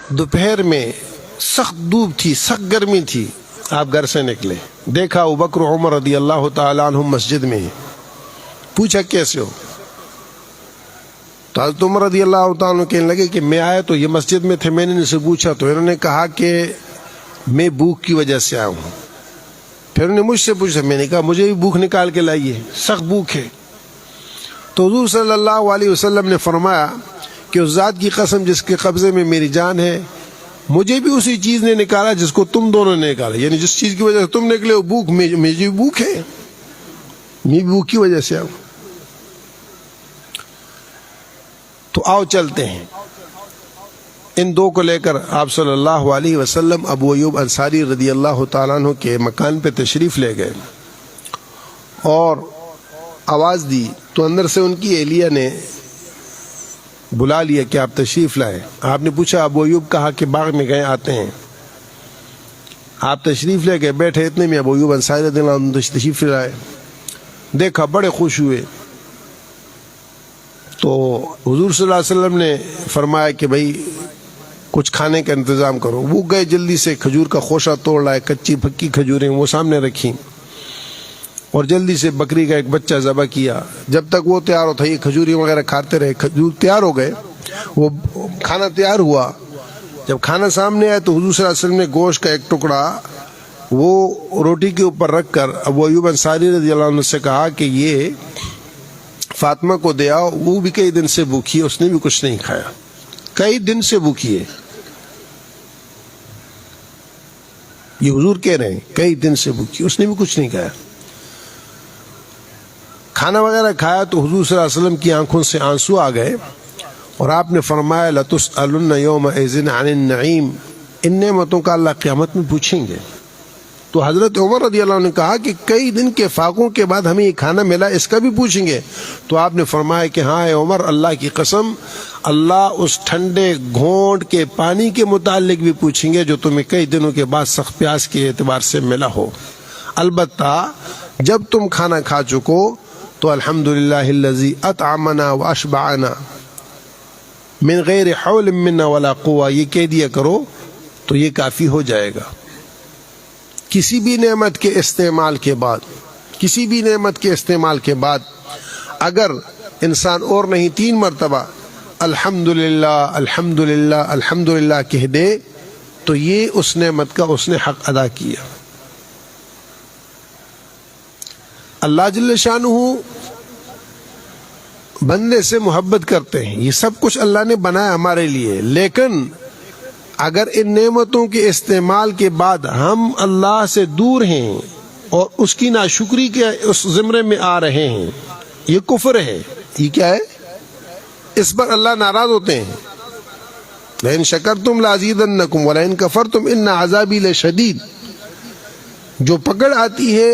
دوپہر میں سخت دھوپ تھی، سخت گرمی تھی، آپ گھر سے نکلے، دیکھا ابوبکر عمر رضی اللہ تعالیٰ عنہ مسجد میں، پوچھا کیسے ہو؟ تو حضرت عمر رضی اللہ تعالیٰ عنہ کہنے لگے کہ میں آیا تو یہ مسجد میں تھے، میں نے ان سے پوچھا تو انہوں نے کہا کہ میں بھوک کی وجہ سے آیا ہوں۔ پھر انہوں نے مجھ سے پوچھا، میں نے کہا مجھے بھی بھوک نکال کے لائیے، سخت بھوک ہے۔ تو حضور صلی اللہ علیہ وسلم نے فرمایا کہ اس ذات کی قسم جس کے قبضے میں میری جان ہے، مجھے بھی اسی چیز نے نکالا جس کو تم دونوں نے نکالا، یعنی جس چیز کی وجہ سے تم نکلے وہ بھوک، مجھے بھی بھوک ہے، میں بھوک کی وجہ سے آؤں۔ تو آؤ چلتے ہیں۔ ان دو کو لے کر آپ صلی اللہ علیہ وسلم ابو ایوب انصاری رضی اللہ تعالیٰ عنہ کے مکان پہ تشریف لے گئے اور آواز دی تو اندر سے ان کی اہلیہ نے بلا لیا کہ آپ تشریف لائے۔ آپ نے پوچھا ابو ایوب کہا کہ باغ میں گئے، آتے ہیں۔ آپ تشریف لے گئے، بیٹھے، اتنے میں ابو ایوب انصاری رضی اللہ عنہ تشریف لائے، دیکھا بڑے خوش ہوئے۔ تو حضور صلی اللہ علیہ وسلم نے فرمایا کہ بھائی کچھ کھانے کا انتظام کرو۔ وہ گئے جلدی سے کھجور کا خوشہ توڑ لائے، کچی پکی کھجوریں وہ سامنے رکھیں اور جلدی سے بکری کا ایک بچہ ذبح کیا۔ جب تک وہ تیار ہوتا یہ کھجوری وغیرہ کھاتے رہے، کھجور تیار ہو گئے، وہ کھانا تیار ہوا۔ جب کھانا سامنے آیا تو حضور صلی اللہ علیہ وسلم نے گوشت کا ایک ٹکڑا وہ روٹی کے اوپر رکھ کر ابو ایوب انصاری رضی اللہ عنہ سے کہا کہ یہ فاطمہ کو دے آؤ، وہ بھی کئی دن سے بھوکی ہے، اس نے بھی کچھ نہیں کھایا، کئی دن سے بھوکی ہے۔ یہ حضور کہہ رہے ہیں کئی دن سے بھوکی، اس نے بھی کچھ نہیں کھایا۔ کھانا وغیرہ کھایا تو حضور صلی اللہ علیہ وسلم کی آنکھوں سے آنسو آ گئے اور آپ نے فرمایا لَتُسْأَلُنَّ يَوْمَئِذٍ عَنِ النَّعِيمِ، ان نعمتوں کا اللہ قیامت میں پوچھیں گے۔ تو حضرت عمر رضی اللہ عنہ نے کہا کہ کئی دن کے فاقوں کے بعد ہمیں یہ کھانا ملا، اس کا بھی پوچھیں گے؟ تو آپ نے فرمایا کہ ہاں اے عمر، اللہ کی قسم، اللہ اس ٹھنڈے گھونٹ کے پانی کے متعلق بھی پوچھیں گے جو تمہیں کئی دنوں کے بعد سخت پیاس کے اعتبار سے ملا ہو۔ البتہ جب تم کھانا کھا چکو تو الحمدللہ الذی اطعمنا واشبعنا من غیر حول منا ولا قوہ یہ کہہ دیا کرو تو یہ کافی ہو جائے گا۔ کسی بھی نعمت کے استعمال کے بعد، کسی بھی نعمت کے استعمال کے بعد اگر انسان اور نہیں 3 مرتبہ الحمدللہ الحمدللہ الحمدللہ کہہ دے تو یہ اس نعمت کا اس نے حق ادا کیا۔ اللہ جل شانہ بندے سے محبت کرتے ہیں، یہ سب کچھ اللہ نے بنایا ہمارے لیے، لیکن اگر ان نعمتوں کے استعمال کے بعد ہم اللہ سے دور ہیں اور اس کی ناشکری کے اس زمرے میں آ رہے ہیں، یہ کفر ہے۔ یہ کیا ہے؟ اس پر اللہ ناراض ہوتے ہیں۔ لئن شکرتم لازیدنکم ولئن کفرتم ان عذابی لشدید۔ جو پکڑ آتی ہے،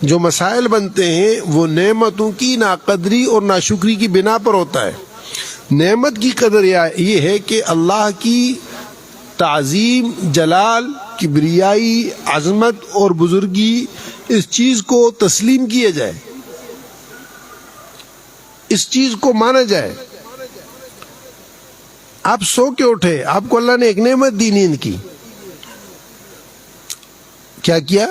جو مسائل بنتے ہیں، وہ نعمتوں کی ناقدری اور ناشکری کی بنا پر ہوتا ہے۔ نعمت کی قدر یہ ہے کہ اللہ کی تعظیم، جلال، کبریائی، عظمت اور بزرگی، اس چیز کو تسلیم کیا جائے، اس چیز کو مانا جائے۔ آپ سو کے اٹھے، آپ کو اللہ نے ایک نعمت دی، نیند کی، کیا کیا؟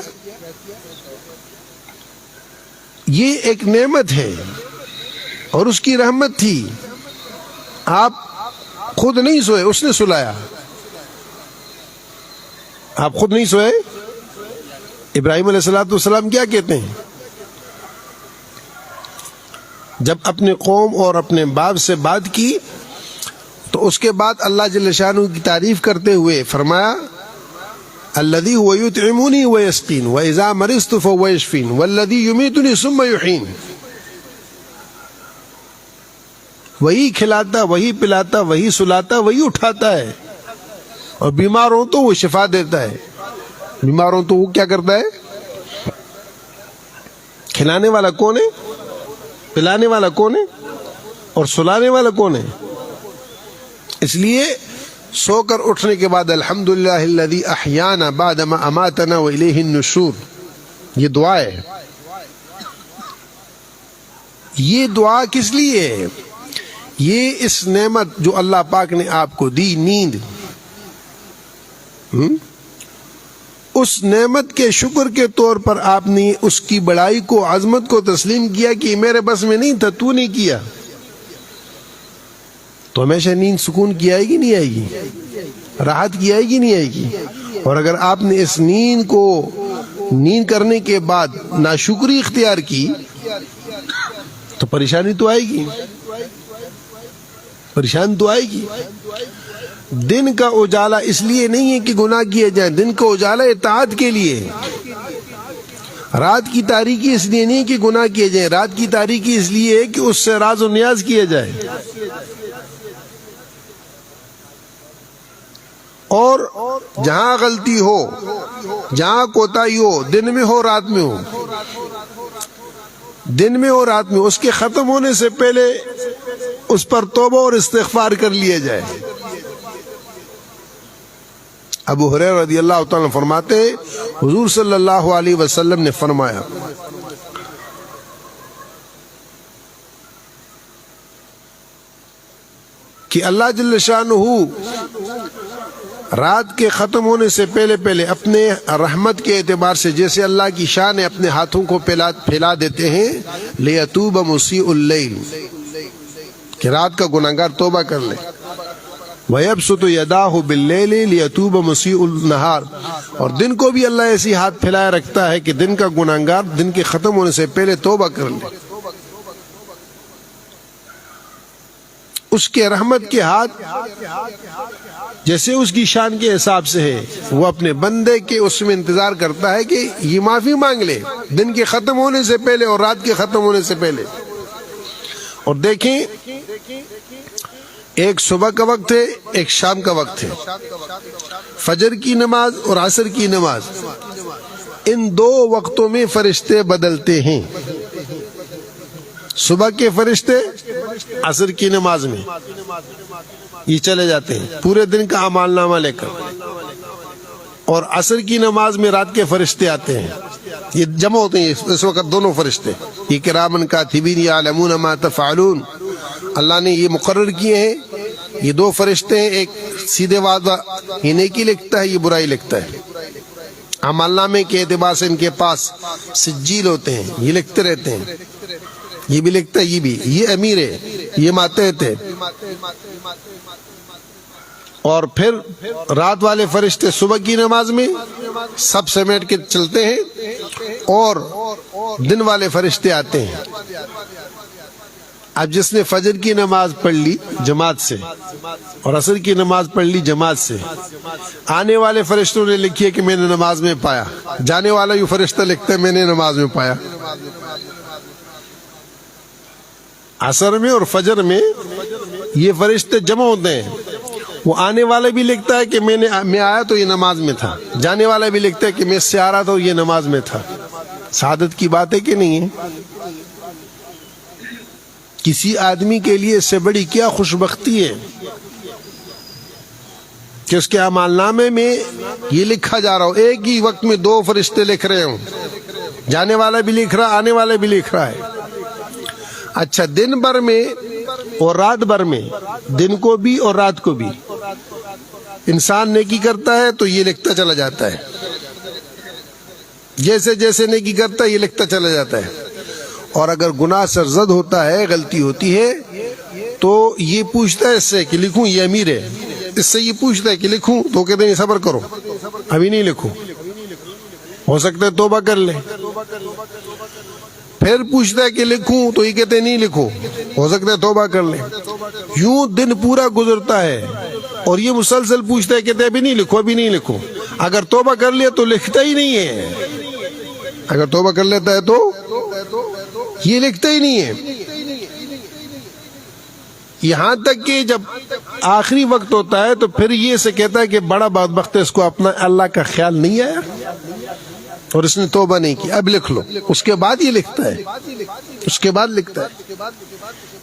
یہ ایک نعمت ہے اور اس کی رحمت تھی۔ آپ خود نہیں سوئے، اس نے سلایا۔ آپ خود نہیں سوئے۔ ابراہیم علیہ السلام کیا کہتے ہیں؟ جب اپنے قوم اور اپنے باپ سے بات کی تو اس کے بعد اللہ جل شانہ کی تعریف کرتے ہوئے فرمایا الذی هو یطعمنی ویسقین واذا مرضت فهو یشفین والذی یمیتنی ثم یحیین۔ وہی کھلاتا، وہی پلاتا، وہی سلاتا، وہی اٹھاتا ہے، اور بیمار ہوں تو وہ شفا دیتا ہے۔ بیمار ہوں تو وہ کیا کرتا ہے؟ کھلانے والا کون ہے؟ پلانے والا کون ہے؟ اور سلانے والا کون ہے؟ اس لیے سو کر اٹھنے کے بعد الحمدللہ الذی احیانا بعد ما اماتنا والیہ النشور، یہ دعا ہے۔ یہ دعا کس لیے ہے؟ یہ اس نعمت جو اللہ پاک نے آپ کو دی، نیند، اس نعمت کے شکر کے طور پر آپ نے اس کی بڑائی کو، عظمت کو تسلیم کیا کہ میرے بس میں نہیں تھا، تو نہیں کیا، تو ہمیشہ نیند سکون کی آئے گی نہیں آئے گی، راحت کی آئے گی نہیں آئے گی. اور اگر آپ نے اس نیند کرنے کے بعد ناشکری اختیار کی تو پریشانی تو آئے گی، پریشان تو آئے گی. دن کا اجالا اس لیے نہیں ہے کہ گناہ کیے جائیں، دن کا اجالا اطاعت کے لیے. رات کی تاریکی اس لیے نہیں کہ گناہ کیے جائیں، رات کی تاریکی اس لیے ہے کہ اس سے راز و نیاز کیے جائے. اور جہاں غلطی ہو، جہاں کوتاہی ہو، دن میں ہو رات میں ہو، دن میں ہو رات میں، اس کے ختم ہونے سے پہلے اس پر توبہ اور استغفار کر لیا جائے. ابو ہریرہ رضی اللہ تعالیٰ فرماتے ہیں حضور صلی اللہ علیہ وسلم نے فرمایا کہ اللہ جل شانہ رات کے ختم ہونے سے پہلے اپنے رحمت کے اعتبار سے جیسے اللہ کی شان ہے اپنے ہاتھوں کو پھیلا دیتے ہیں لیتوب مسیء اللیل، کہ رات کا گناہگار توبہ کر لے. وَيَبْسُطُ يَدَاهُ بِاللَّيْلِ لِيَتُوبَ مُسِيءُ النَّهَارِ، اور دن کو بھی اللہ ایسی ہاتھ پھیلائے رکھتا ہے کہ دن کا گناہگار دن کے ختم ہونے سے پہلے توبہ کر لے. اس کے رحمت کے ہاتھ جیسے اس کی شان کے حساب سے ہے، وہ اپنے بندے کے اس میں انتظار کرتا ہے کہ یہ معافی مانگ لے دن کے ختم ہونے سے پہلے اور رات کے ختم ہونے سے پہلے. اور دیکھیں ایک صبح کا وقت ہے، ایک شام کا وقت ہے، فجر کی نماز اور عصر کی نماز، ان دو وقتوں میں فرشتے بدلتے ہیں. صبح کے فرشتے عصر کی نماز میں یہ چلے جاتے ہیں پورے دن کا اعمال نامہ لے کر، اور عصر کی نماز میں رات کے فرشتے آتے ہیں، یہ جمع ہوتے ہیں اس وقت دونوں فرشتے، یہ کرامن کاتبین یعلمون ما تفعلون. اللہ نے یہ مقرر کیے ہیں، یہ دو فرشتے ہیں، ایک سیدھے وعدہ یہ نیکی لکھتا ہے، یہ برائی لکھتا ہے. اعمال نامے کے اعتبار سے ان کے پاس سجیل ہوتے ہیں، یہ لکھتے رہتے ہیں، یہ بھی لکھتا ہے، یہ بھی، یہ امیر ہے، یہ ماتحت ہے. اور پھر رات والے فرشتے صبح کی نماز میں سب سمیٹ کے چلتے ہیں، اور دن والے فرشتے آتے ہیں. اب جس نے فجر کی نماز پڑھ لی جماعت سے اور عصر کی نماز پڑھ لی جماعت سے، آنے والے فرشتوں نے لکھی ہے کہ میں نے نماز میں پایا، جانے والا یہ فرشتہ لکھتا ہے میں نے نماز میں پایا. عصر میں اور فجر میں یہ فرشتے جمع ہوتے ہیں، وہ آنے والا بھی لکھتا ہے کہ میں آیا تو یہ نماز میں تھا، جانے والا بھی لکھتا ہے کہ میں اس سے آ رہا تھا اور یہ نماز میں تھا. سعادت کی بات ہے کہ نہیں ہے؟ کسی آدمی کے لیے اس سے بڑی کیا خوش بختی ہے کہ اس کے اعمال نامے میں یہ لکھا جا رہا ہو، ایک ہی وقت میں دو فرشتے لکھ رہے ہوں، جانے والا بھی لکھ رہا، آنے والا بھی لکھ رہا ہے. اچھا دن بھر میں اور رات بھر میں، دن کو بھی اور رات کو بھی انسان نیکی کرتا ہے تو یہ لکھتا چلا جاتا ہے، جیسے جیسے نیکی کرتا ہے یہ لکھتا چلا جاتا ہے. اور اگر گناہ سرزد ہوتا ہے، غلطی ہوتی ہے، تو یہ پوچھتا ہے اس سے کہ لکھوں، یہ امیر ہے، اس سے یہ پوچھتا ہے کہ لکھوں، تو کہتے ہیں صبر کرو ابھی نہیں لکھو، ہو سکتا ہے توبہ کر لے. پھر پوچھتا ہے کہ لکھوں، تو یہ کہتے ہیں نہیں لکھو، ہو سکتا ہے توبہ کر لے. یوں دن پورا گزرتا ہے اور یہ مسلسل پوچھتا ہے، کہتے ہیں ابھی نہیں لکھو، ابھی نہیں لکھو. اگر توبہ کر لیا تو لکھتا ہی نہیں ہے، اگر توبہ کر لیتا ہے تو یہ لکھتا ہی نہیں ہے. یہاں تک کہ جب آخری وقت ہوتا ہے تو پھر یہ سے کہتا ہے کہ بڑا بدبخت ہے، اس کو اپنا اللہ کا خیال نہیں آیا اور اس نے توبہ نہیں کی، اب لکھ لو. اس کے بعد یہ لکھتا ہے، اس کے بعد لکھتا ہے.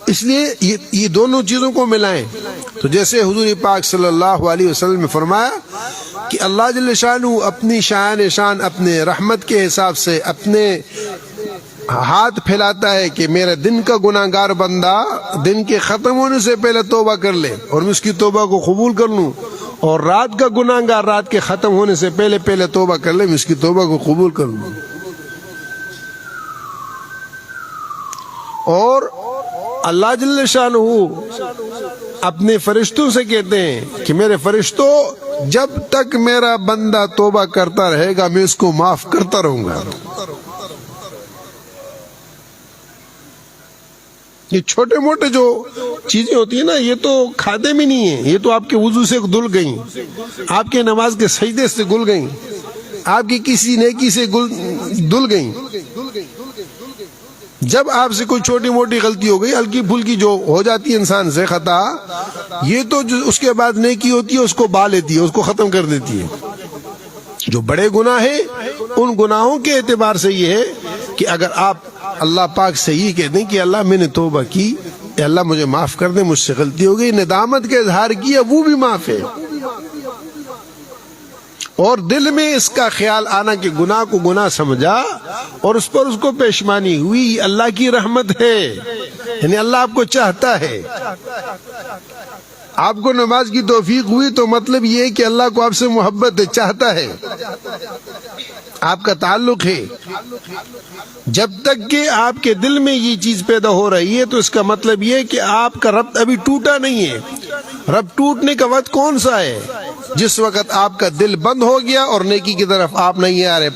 اس لیے یہ دونوں چیزوں کو ملائیں. تو جیسے حضور پاک صلی اللہ علیہ وسلم نے فرمایا کہ اللہ جل شانہ اپنی شان اپنے رحمت کے حساب سے اپنے ہاتھ پھیلاتا ہے کہ میرا دن کا گناہگار بندہ دن کے ختم ہونے سے پہلے توبہ کر لے اور میں اس کی توبہ کو قبول کر لوں، اور رات کا گناہگار رات کے ختم ہونے سے پہلے پہلے توبہ کر لے، میں اس کی توبہ کو قبول کروں گا۔ اور اللہ جل شانہ اپنے فرشتوں سے کہتے ہیں کہ میرے فرشتوں، جب تک میرا بندہ توبہ کرتا رہے گا میں اس کو معاف کرتا رہوں گا۔ یہ چھوٹے موٹے جو چیزیں ہوتی ہیں نا، یہ تو کھاتے بھی نہیں ہیں، یہ تو آپ کے وضو سے دھل گئیں، آپ کے نماز کے سجدے سے گل گئیں، آپ کی کسی نیکی سے دھل گئیں۔ جب آپ سے کوئی چھوٹی موٹی غلطی ہو گئی، ہلکی پھلکی جو ہو جاتی ہے انسان سے خطا، یہ تو جو اس کے بعد نیکی ہوتی ہے اس کو با لیتی ہے، اس کو ختم کر دیتی ہے۔ جو بڑے گناہ ہیں ان گناہوں کے اعتبار سے یہ ہے کہ اگر آپ اللہ پاک سے یہ کہہ دیں کہ اللہ میں نے توبہ کی، اے اللہ مجھے معاف کر دیں، مجھ سے غلطی ہو گئی، ندامت کا اظہار کیا، وہ بھی معاف ہے۔ اور دل میں اس کا خیال آنا کہ گناہ کو گناہ سمجھا اور اس پر اس کو پیشمانی ہوئی، اللہ کی رحمت ہے، یعنی اللہ آپ کو چاہتا ہے۔ آپ کو نماز کی توفیق ہوئی تو مطلب یہ ہے کہ اللہ کو آپ سے محبت ہے، چاہتا ہے، آپ کا تعلق ہے۔ جب تک کہ آپ کے دل میں یہ چیز پیدا ہو رہی ہے تو اس کا مطلب یہ ہے کہ آپ کا ربط ابھی ٹوٹا نہیں ہے۔ ربط ٹوٹنے کا وقت کون سا ہے؟ جس وقت آپ کا دل بند ہو گیا اور نیکی کی طرف آپ نہیں آ رہے۔